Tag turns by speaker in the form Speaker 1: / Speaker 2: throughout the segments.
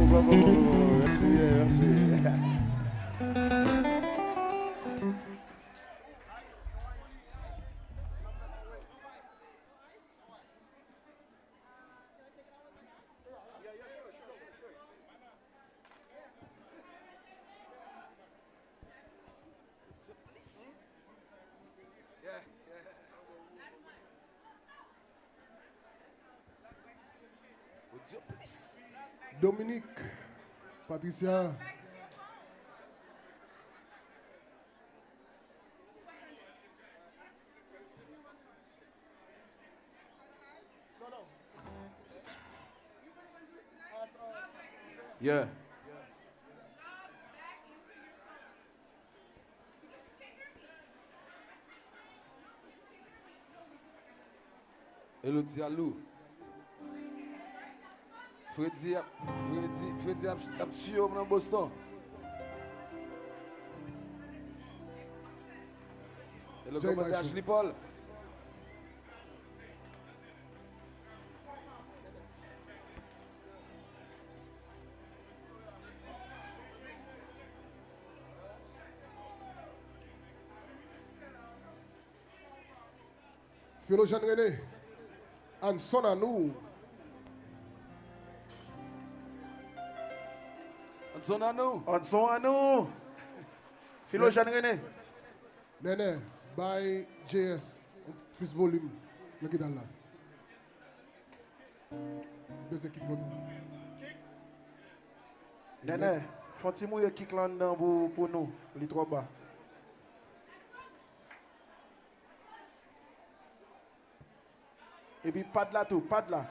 Speaker 1: bravo. Merci bien, merci. Dominique, Patricia.
Speaker 2: Yeah. Hello, Diallo. Freddy a tué dans Boston. Hello, comment Ashley Paul?
Speaker 1: Philo Jean René, en son à nous.
Speaker 2: En son à nous. Philo Jean René.
Speaker 1: Néné, by JS, plus volume, le guide là.
Speaker 2: Néné, faut-il mouiller kick là dedans pour nous, les trois bas. Et puis pas de là tout, pas de là.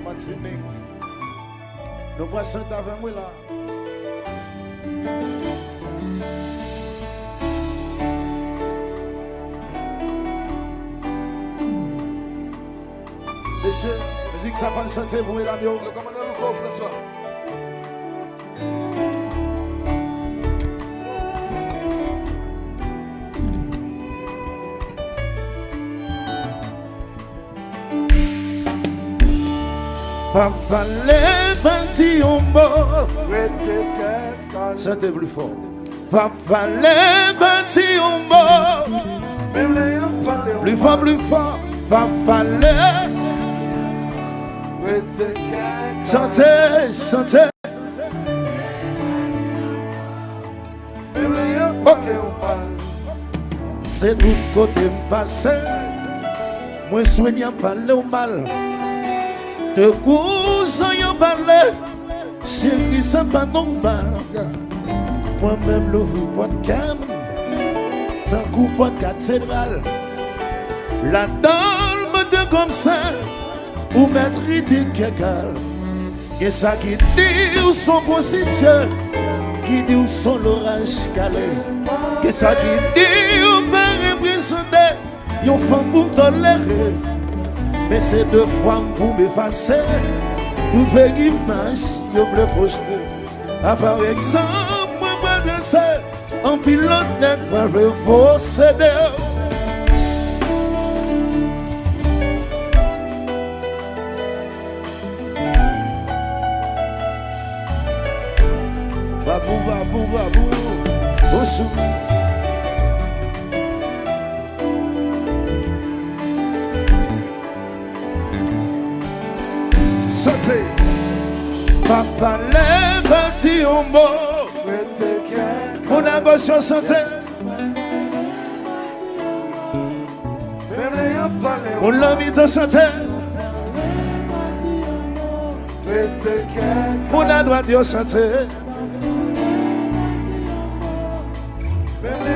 Speaker 3: Martinique. Nous passons avec moi là. Monsieur, musique ça va santé pour la bio.
Speaker 2: Le commandant Louko, François.
Speaker 3: Papa les bandits en bas. Chantez plus fort. Papa les bandits en bas. Plus fort, plus fort. Papa les. Chantez, chantez. C'est tout côté me passer. Moi soigne à parler au mal. De cousin y'en parle, chérie ça pas normal. Moi-même l'ouvre pas de cam, tant coup pas de cathédrale. La dalle me dit comme ça, ou mettre idée qu'égale. Et ça qui dit où son position, qui dit où son l'orage calé. Et ça qui dit où pas représenter, y'en femme pour tolérer. Mais c'est deux fois pour m'effacer. Tout fait image, je voulais projeter. Par exemple, moi, je sais, un pilote n'est pas le possédé. Babou, babou, babou, Ossou. Santé. Papa les bâtis en beau. On a bossé en santé. On l'a mis en santé. On a droit de santé.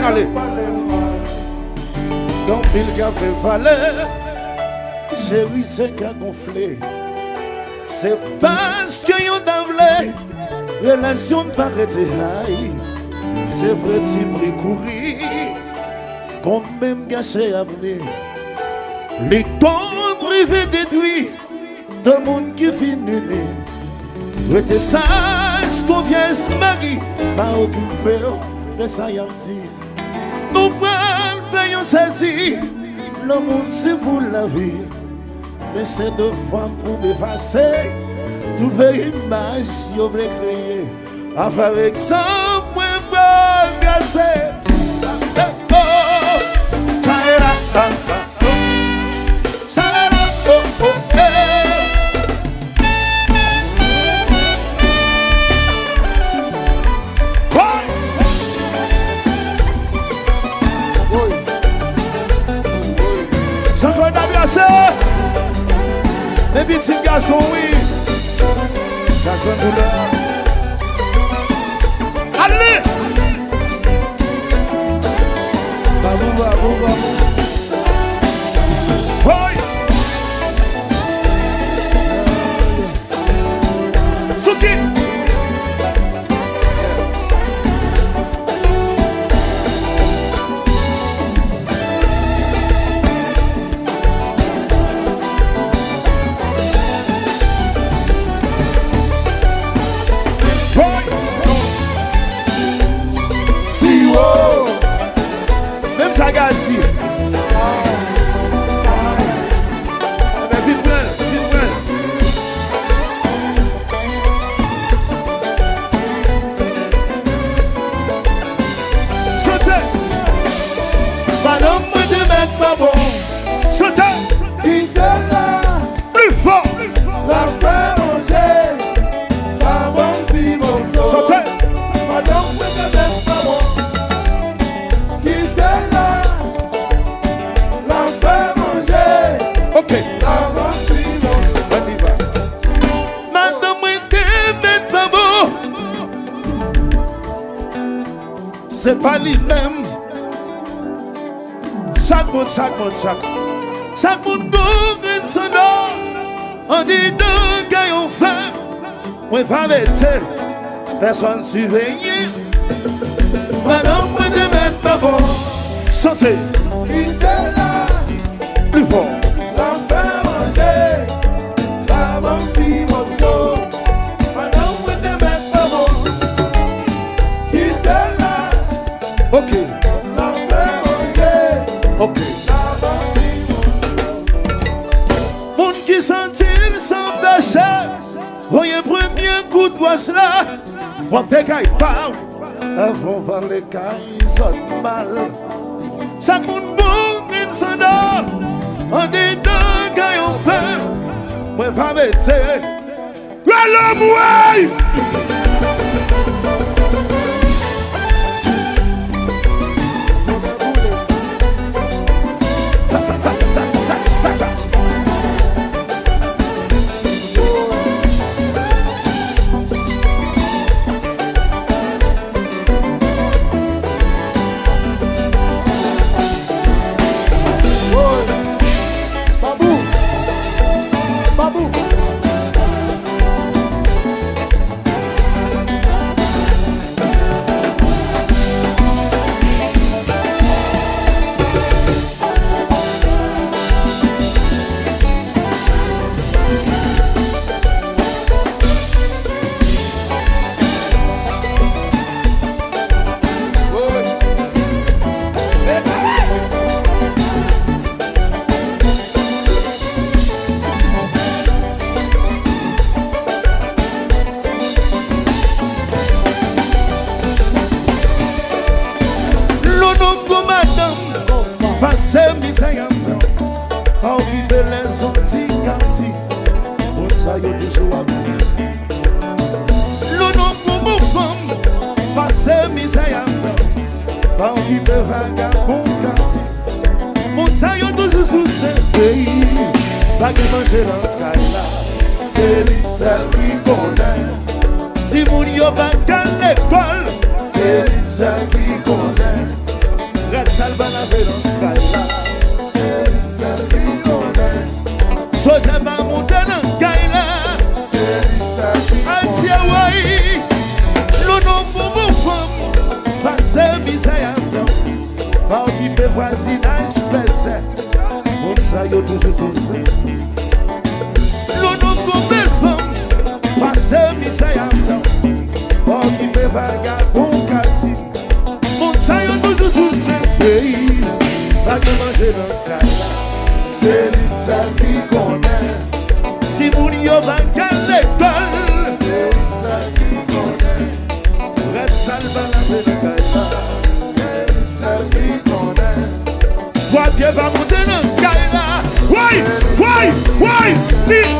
Speaker 3: Allez. Donc il a prévalé. Chérie, c'est qu'à gonfler. C'est parce que yon d'emblée, relation ne paraît high. C'est vrai, tu pris courir, qu'on même gâché à venir. Les temps privés détruits, de monde qui finit. Rete sage, confiance, mari, pas occupé de sa yanti. Nous prenons, faisons saisir, le monde c'est pour la vie. Mais c'est deux femmes pour m'effacer, trouver image si on veut créer. Avec ça, moi, je vais gasser.
Speaker 2: Les petits garçons, oui. Garçon douleur. Allez!
Speaker 3: Babou, babou, babou.
Speaker 2: Oui! Souki!
Speaker 3: Sagasi.
Speaker 2: Vite, vite. Sautez.
Speaker 3: Madanm, moi de mettre pas bon.
Speaker 2: Sautez.
Speaker 3: Qui te là?
Speaker 2: Plus fort.
Speaker 3: La frère manger. La bonne fille mon saut.
Speaker 2: Sautez.
Speaker 3: Madanm, moi de mettre pas bon. Qui te là?
Speaker 2: Ok.
Speaker 3: Madanm, moi de mettre pas bon. C'est pas lui-même. Chaque monde gouverne son nom. On dit deux gars ont fait. Moi pas bête. Personne surveille. Madanm, moi de mettre pas bon.
Speaker 2: Santé.
Speaker 3: Qui te là?
Speaker 2: Plus fort.
Speaker 3: La faire manger. La bonne fille morceau. Madanm, moi de mettre pas bon. Qui te là?
Speaker 2: Ok.
Speaker 3: La faire manger.
Speaker 2: Ok.
Speaker 3: Moun qui sentit sans péché, voyez premier coup de poisse là, pour tes cailles parlent, avant par les cailles sont mal. Chaque moun bon qui s'en donne, on dit deux cailles ont fait, moi va mettre.
Speaker 2: Le Mwen!
Speaker 1: Babou.
Speaker 3: C'est misère pas oublier les anti-canti pour ça y est toujours habitué le nom pour mon femme passer misère pas oublier vagabond canti pour ça y est toujours sous ce pays pas que manger dans la caille c'est lui seul qui connaît si mon yo va à l'école c'est lui seul qui connaît Red Salva la veille c'est celle qui connaît. Chose va monter dans Kaila, Ti moun yo va qu'à l'école.
Speaker 2: C'est ça qui connaît.
Speaker 3: Red salva la vedekaïla.
Speaker 2: C'est ça qui connaît.
Speaker 3: Toi Dieu va monter dans le caïla. Ouais, fini,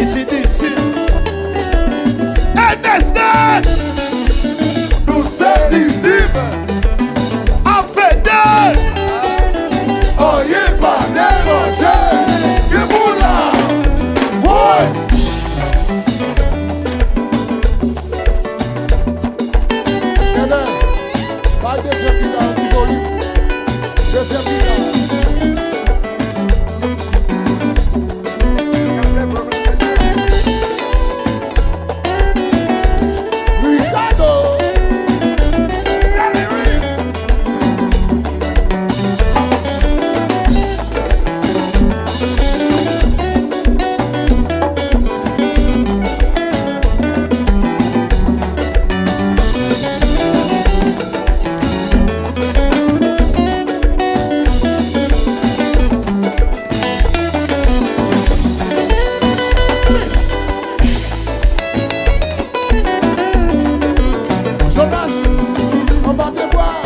Speaker 3: Ici Disip.
Speaker 2: Nous c'est Disip.
Speaker 3: En fait deux.
Speaker 2: Oh, y'a pas déranger. Y'a pour là. Ouais.
Speaker 1: Pas deuxième guitare du volume. Deuxième guitare. Ricardo. Jonas, on va te voir.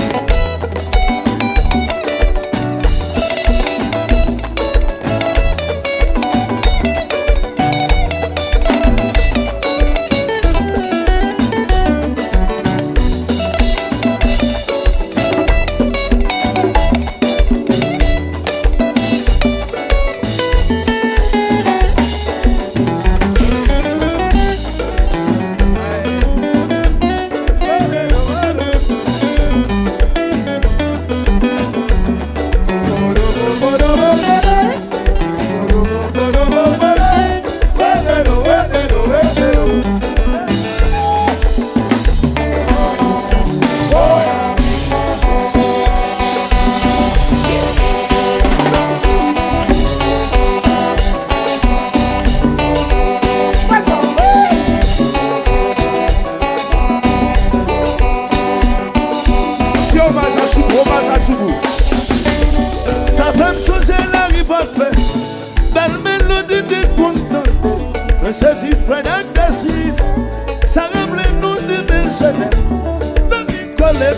Speaker 3: Ça fait me changer la rive. Belle mélodie de content. Un certificat d'exercice. Ça rappelle nous de belles jeunesse. Demi-collé.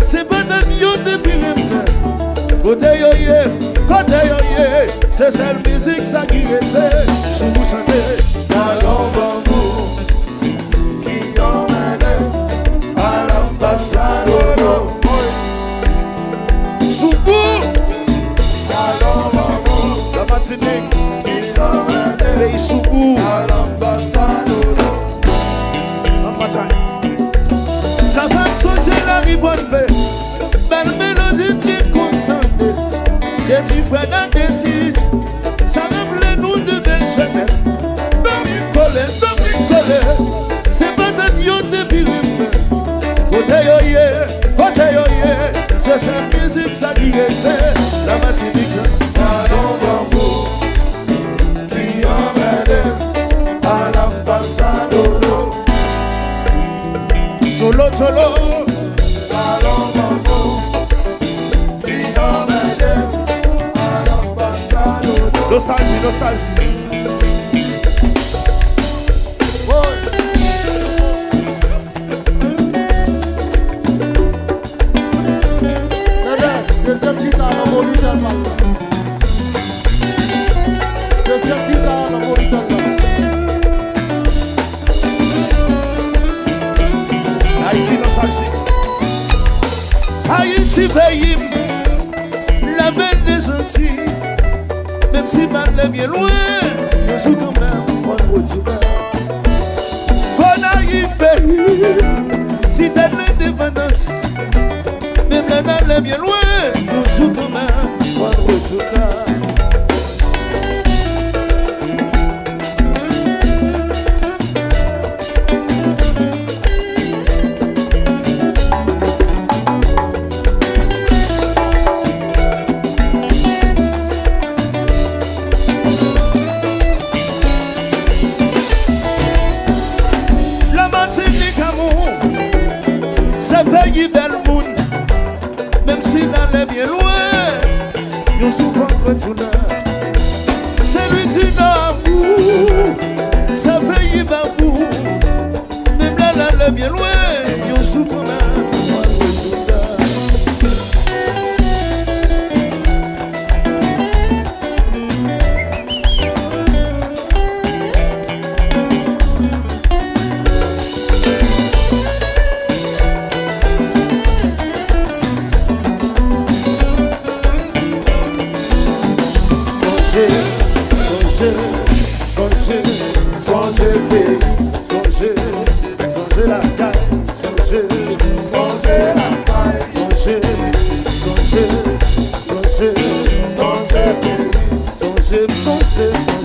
Speaker 3: C'est pas d'un yo de pirime. Côté yo, c'est celle musique ça qui reste. Je vous chanter.
Speaker 2: Allons bambou qui emmène à l'ambassade.
Speaker 3: Soubou.
Speaker 2: Allons bambou
Speaker 3: La Martinique.
Speaker 2: qui emmène
Speaker 3: Pays Soubou.
Speaker 2: à l'ambassade.
Speaker 3: En bataille. Ça fait me changer la rive. Belle mélodie qui content. C'est du frère d'indécis. Ça rappelle nous de belles jeunesse. Domicole, c'est pas de Dieu de pirime. Côté yoye, c'est cette musique ça qui est la Martinique. Allons bambou, qui emmène à l'ambassade. Solo, allons bambou, qui emmène à l'ambassade. Nostalgie.
Speaker 1: Deuxième guitare, la Mauritanie. Deuxième guitare, la Mauritanie.
Speaker 3: Haïti dans sa chic. Haïti pays, la belle des Antilles. Même si mal est bien loin, je joue quand même pour le retour. Qu'on arrive pays, si t'as l'indépendance. Même la dalle est bien loin, nous joue quand même pour le retour. La Martinique amour, c'est pays belle monde. Même si l'allait bien loin, nous souvent retournons. C'est lui du amour, ça pays bambou. Même l'allait bien loin, nous souvent retournons. Songez pays, songez la caille, songez la caille, songez pays, songez